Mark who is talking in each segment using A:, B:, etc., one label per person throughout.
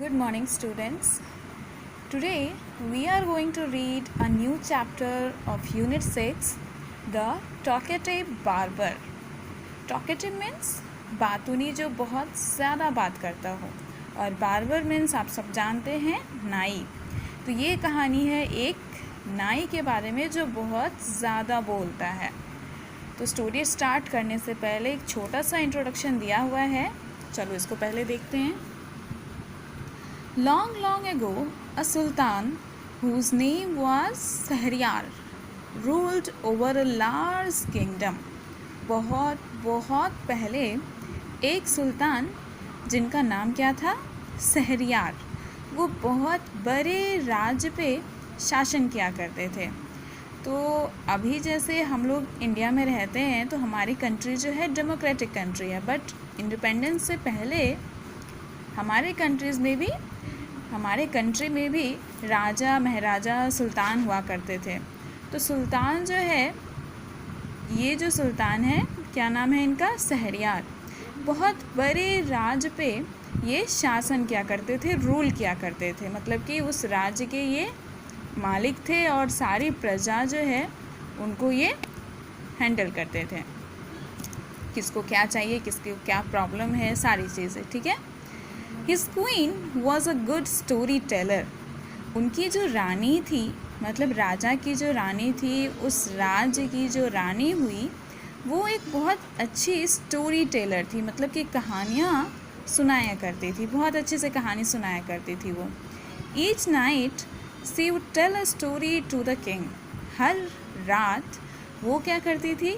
A: Good morning, students. Today we are going to read a new chapter of Unit 6, The Talkative Barber. Talkative means बातूनी जो बहुत ज़्यादा बात करता हो, और बार्बर मीन्स आप सब जानते हैं नाई. तो ये कहानी है एक नाई के बारे में जो बहुत ज़्यादा बोलता है. तो स्टोरी स्टार्ट करने से पहले एक छोटा सा इंट्रोडक्शन दिया हुआ है. चलो इसको पहले देखते हैं. Long, long ago, a sultan whose name was Shahryar ruled over a large kingdom. बहुत बहुत पहले एक सुल्तान जिनका नाम क्या था, शहरयार, वो बहुत बड़े राज्य पे शासन किया करते थे. तो अभी जैसे हम लोग इंडिया में रहते हैं तो हमारी कंट्री जो है डेमोक्रेटिक कंट्री है, बट इंडिपेंडेंस से पहले हमारे कंट्री में भी राजा महाराजा सुल्तान हुआ करते थे. तो सुल्तान जो है, ये जो सुल्तान है, क्या नाम है इनका, शहरयार, बहुत बड़े राज्य पे ये शासन किया करते थे, रूल किया करते थे. मतलब कि उस राज्य के ये मालिक थे और सारी प्रजा जो है उनको ये हैंडल करते थे. किसको क्या चाहिए, किसको क्या प्रॉब्लम है, सारी चीज़ें. ठीक है. His queen was a good storyteller. उनकी जो रानी थी, मतलब राजा की जो रानी थी, उस राज्य की जो रानी हुई, वो एक बहुत अच्छी स्टोरी टेलर थी. मतलब कि कहानियाँ सुनाया करती थी, बहुत अच्छे से कहानी सुनाया करती थी वो. Each night she would tell a story to the king. हर रात वो क्या करती थी,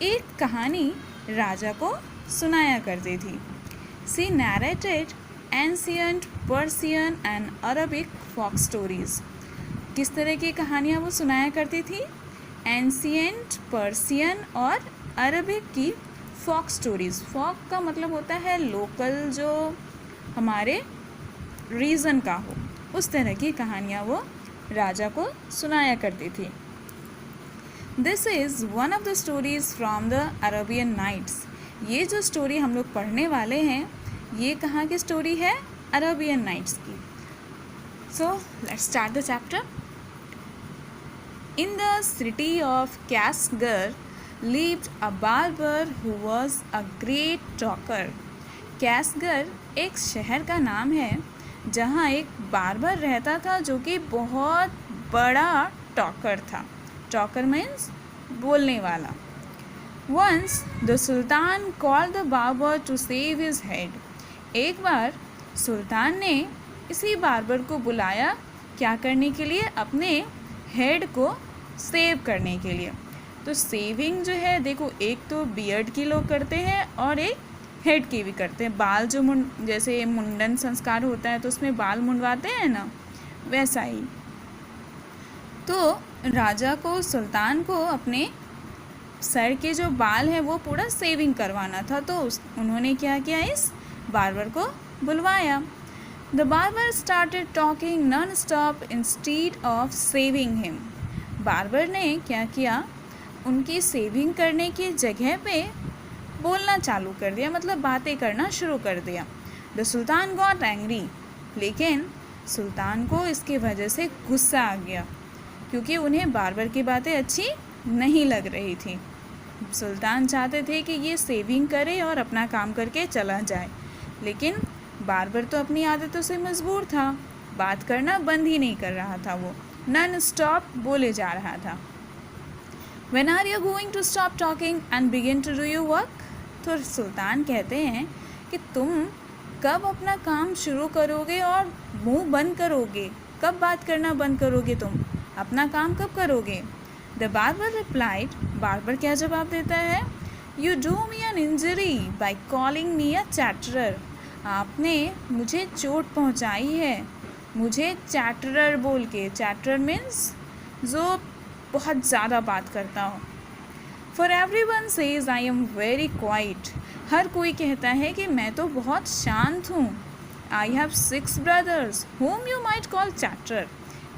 A: एक कहानी राजा को सुनाया करती थी. She narrated ancient Persian and Arabic folk stories. किस तरह की कहानियाँ वो सुनाया करती थी, एंशियंट पर्सियन और अरबिक की फॉक स्टोरीज़. फॉक का मतलब होता है लोकल, जो हमारे रीजन का हो, उस तरह की कहानियाँ वो राजा को सुनाया करती थी. This is one of the stories from the Arabian nights. ये जो स्टोरी हम लोग पढ़ने वाले हैं, ये कहाँ की स्टोरी है, अरेबियन नाइट्स की. So let's start the chapter. In the city of Kashgar lived a barber who was a great talker. Kashgar एक शहर का नाम है जहाँ एक बार्बर रहता था जो कि बहुत बड़ा टॉकर था. टॉकर मीन्स बोलने वाला. Once the sultan called the barber to save his head. एक बार सुल्तान ने इसी बार्बर को बुलाया, क्या करने के लिए, अपने हेड को सेव करने के लिए. तो सेविंग जो है, देखो, एक तो बियर्ड की लोग करते हैं और एक हेड की भी करते हैं. बाल जो जैसे मुंडन संस्कार होता है तो उसमें बाल मुंडवाते हैं ना, वैसा ही. तो राजा को, सुल्तान को अपने सर के जो बाल हैं वो पूरा सेविंग करवाना था. तो उन्होंने क्या किया, इस बार्बर को बुलवाया. The barber started talking non stop instead of saving him. Barber ने क्या किया, उनकी सेविंग करने की जगह पे बोलना चालू कर दिया, मतलब बातें करना शुरू कर दिया. The sultan got angry. लेकिन सुल्तान को इसकी वजह से गुस्सा आ गया, क्योंकि उन्हें बार्बर की बातें अच्छी नहीं लग रही थी. सुल्तान चाहते थे कि ये सेविंग करे और अपना काम करके चला जाए, लेकिन बार्बर तो अपनी आदतों से मजबूर था, बात करना बंद ही नहीं कर रहा था. वो नॉन स्टॉप बोले जा रहा था. When are you going to stop talking and begin to do your work? तो सुल्तान कहते हैं कि तुम कब अपना काम शुरू करोगे और मुंह बंद करोगे, कब बात करना बंद करोगे, तुम अपना काम कब करोगे. The barber replied. बार्बर क्या जवाब देता है, you do me an injury by calling me a chatterer. आपने मुझे चोट पहुंचाई है, मुझे चैटरर बोल के. चैटरर मीन्स जो बहुत ज़्यादा बात करता हो. For every one says I am very quiet. हर कोई कहता है कि मैं तो बहुत शांत हूँ. I have 6 brothers whom you might call chatterer.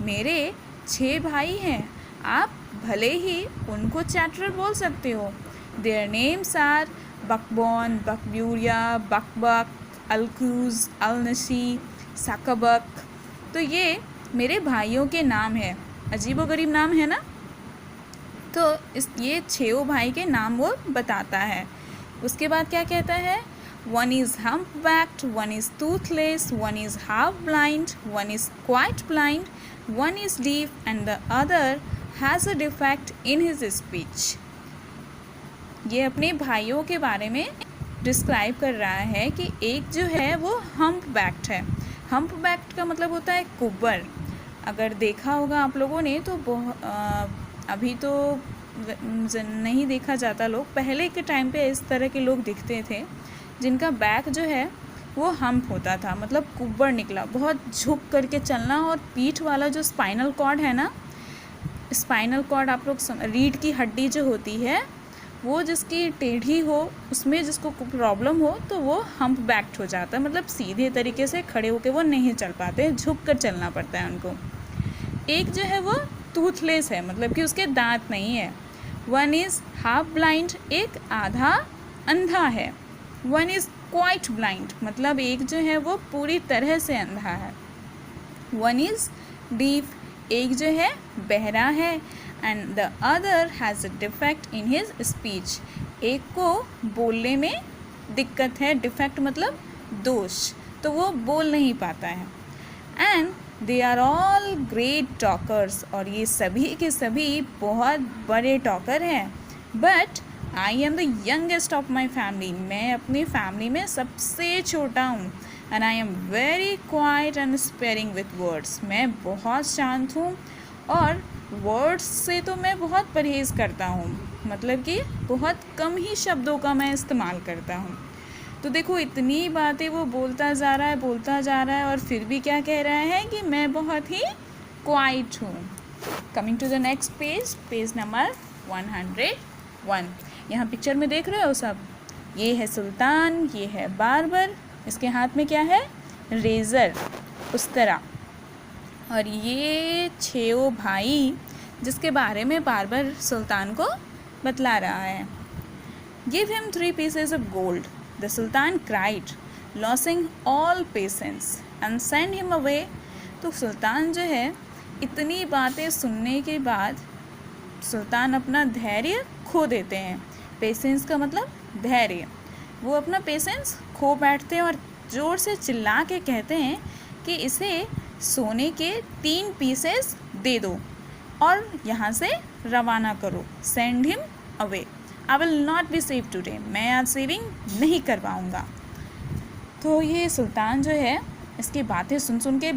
A: मेरे 6 भाई हैं, आप भले ही उनको चैटरर बोल सकते हो. देयर नेम्स आर बकबॉन, बकब्यूरिया, बकबक, अलकूज, अलनशी, साकबक। तो ये मेरे भाइयों के नाम है। अजीबोगरीब नाम है ना। तो ये 6 भाई के नाम वो बताता है। उसके बाद क्या कहता है, one is humpbacked, one is toothless, one is half blind, one is quite blind, one is deaf and the other has a defect in his speech। ये अपने भाइयों के बारे में डिस्क्राइब कर रहा है कि एक जो है वो हम्पबैक्ड है। हम्पबैक्ड का मतलब होता है कुब्बर। अगर देखा होगा आप लोगों ने तो अभी तो नहीं देखा जाता लोग, पहले के टाइम पे इस तरह के लोग दिखते थे जिनका बैक जो है वो हम्प होता था, मतलब कुब्बर निकला, बहुत झुक करके चलना। और पीठ वाला जो स्पाइनल कॉर्ड है ना, स्पाइनल कॉर्ड आप लोग रीढ़ की हड्डी जो होती है वो जिसकी टेढ़ी हो, उसमें जिसको प्रॉब्लम हो तो वो हम्प बैक्ड हो जाता है, मतलब सीधे तरीके से खड़े होकर वो नहीं चल पाते, झुक कर चलना पड़ता है उनको। एक जो है वो टूथलेस है, मतलब कि उसके दांत नहीं है। वन इज़ हाफ ब्लाइंड, एक आधा अंधा है। वन इज़ क्वाइट ब्लाइंड, मतलब एक जो है वो पूरी तरह से अंधा है। वन इज़ डीफ, एक जो है बहरा है। And the other has a defect in his speech, एक को बोलने में दिक्कत है। डिफेक्ट मतलब दोष, तो वो बोल नहीं पाता है। And they are all great talkers, और ये सभी के सभी बहुत बड़े टॉकर हैं। But I am the youngest of my family, मैं अपनी फैमिली में सबसे छोटा हूँ। And I am very quiet and sparing with words, मैं बहुत शांत हूँ और वर्ड्स से तो मैं बहुत परहेज़ करता हूँ, मतलब कि बहुत कम ही शब्दों का मैं इस्तेमाल करता हूँ। तो देखो इतनी बातें वो बोलता जा रहा है और फिर भी क्या कह रहा है कि मैं बहुत ही क्वाइट हूँ। Coming to the next page, page number 101। यहाँ पिक्चर में देख रहे हो सब, ये है सुल्तान, ये है बार्बर, इसके हाथ में क्या है, रेज़र, उस्तरा। और ये 6 भाई जिसके बारे में बार्बर सुल्तान को बतला रहा है। Give him 3 pieces of gold, the sultan cried, losing all patience, and send him away। तो सुल्तान जो है इतनी बातें सुनने के बाद सुल्तान अपना धैर्य खो देते हैं। पेशेंस का मतलब धैर्य, वो अपना पेशेंस खो बैठते हैं और ज़ोर से चिल्ला के कहते हैं कि इसे सोने के 3 पीसेस दे दो और यहाँ से रवाना करो। Send him away, I will not be save today, मैं आज सेविंग नहीं कर पाऊँगा। तो ये सुल्तान जो है इसकी बातें सुन सुन के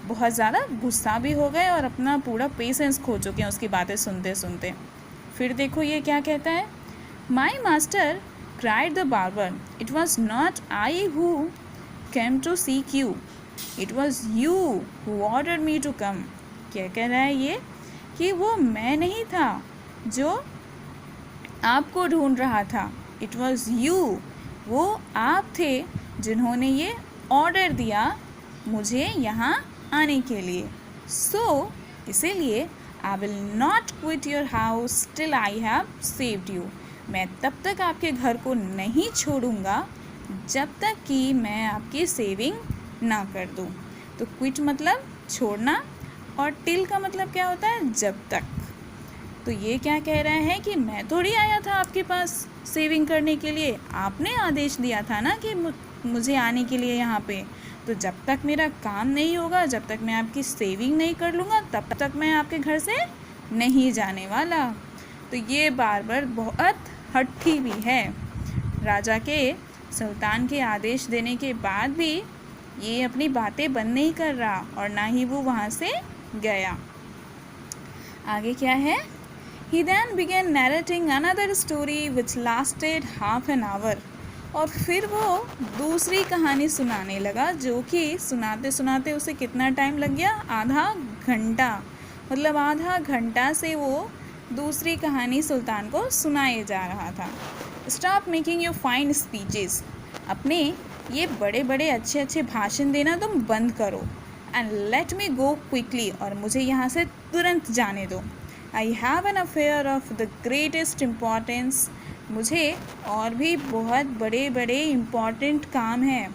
A: बहुत ज़्यादा गुस्सा भी हो गए और अपना पूरा पेशेंस खो चुके हैं उसकी बातें सुनते सुनते। फिर देखो ये क्या कहता है, my master cried the barber, it was not I who came to seek you, it was you who ordered me to come. क्या कह रहा है ये कि वो मैं नहीं था जो आपको ढूंढ रहा था, इट वॉज यू, वो आप थे जिन्होंने ये ऑर्डर दिया मुझे यहाँ आने के लिए। सो इसीलिए I will not quit your house till I have saved you, मैं तब तक आपके घर को नहीं छोड़ूंगा जब तक कि मैं आपकी सेविंग ना कर दूं। तो क्विट मतलब छोड़ना और टिल का मतलब क्या होता है, जब तक। तो ये क्या कह रहा है कि मैं थोड़ी आया था आपके पास सेविंग करने के लिए, आपने आदेश दिया था ना कि मुझे आने के लिए यहाँ पे। तो जब तक मेरा काम नहीं होगा, जब तक मैं आपकी सेविंग नहीं कर लूँगा, तब तक मैं आपके घर से नहीं जाने वाला। तो ये बार्बर बहुत हठी भी है। राजा के सुल्तान के आदेश देने के बाद भी ये अपनी बातें बंद नहीं कर रहा और ना ही वो वहाँ से गया। आगे क्या है, He then began narrating another story which lasted half an hour। और फिर वो दूसरी कहानी सुनाने लगा जो कि सुनाते सुनाते उसे कितना टाइम लग गया, आधा घंटा। मतलब आधा घंटा से वो दूसरी कहानी सुल्तान को सुनाए जा रहा था। Stop making your fine speeches, अपने ये बड़े बड़े अच्छे अच्छे भाषण देना तुम बंद करो। And let me go quickly, और मुझे यहाँ से तुरंत जाने दो। I have an affair of the greatest importance, मुझे और भी बहुत बड़े बड़े इम्पॉर्टेंट काम हैं।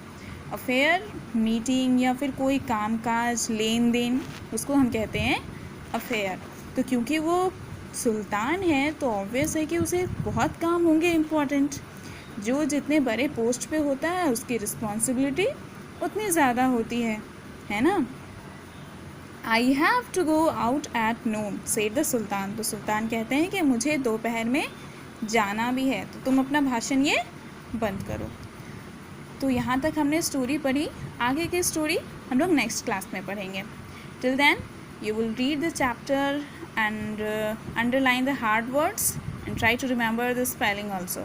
A: अफेयर मीटिंग या फिर कोई कामकाज लेन देन, उसको हम कहते हैं अफेयर। तो क्योंकि वो सुल्तान है तो ऑब्वियस है कि उसे बहुत काम होंगे इम्पॉर्टेंट। जो जितने बड़े पोस्ट पे होता है उसकी रिस्पॉन्सिबिलिटी उतनी ज़्यादा होती है ना। I have to go out at noon said the sultan. तो सुल्तान कहते हैं कि मुझे दोपहर में जाना भी है, तो तुम अपना भाषण ये बंद करो। तो यहाँ तक हमने स्टोरी पढ़ी, आगे की स्टोरी हम लोग नेक्स्ट क्लास में पढ़ेंगे। Till then you will read the chapter and underline the hard words and try to remember the spelling also.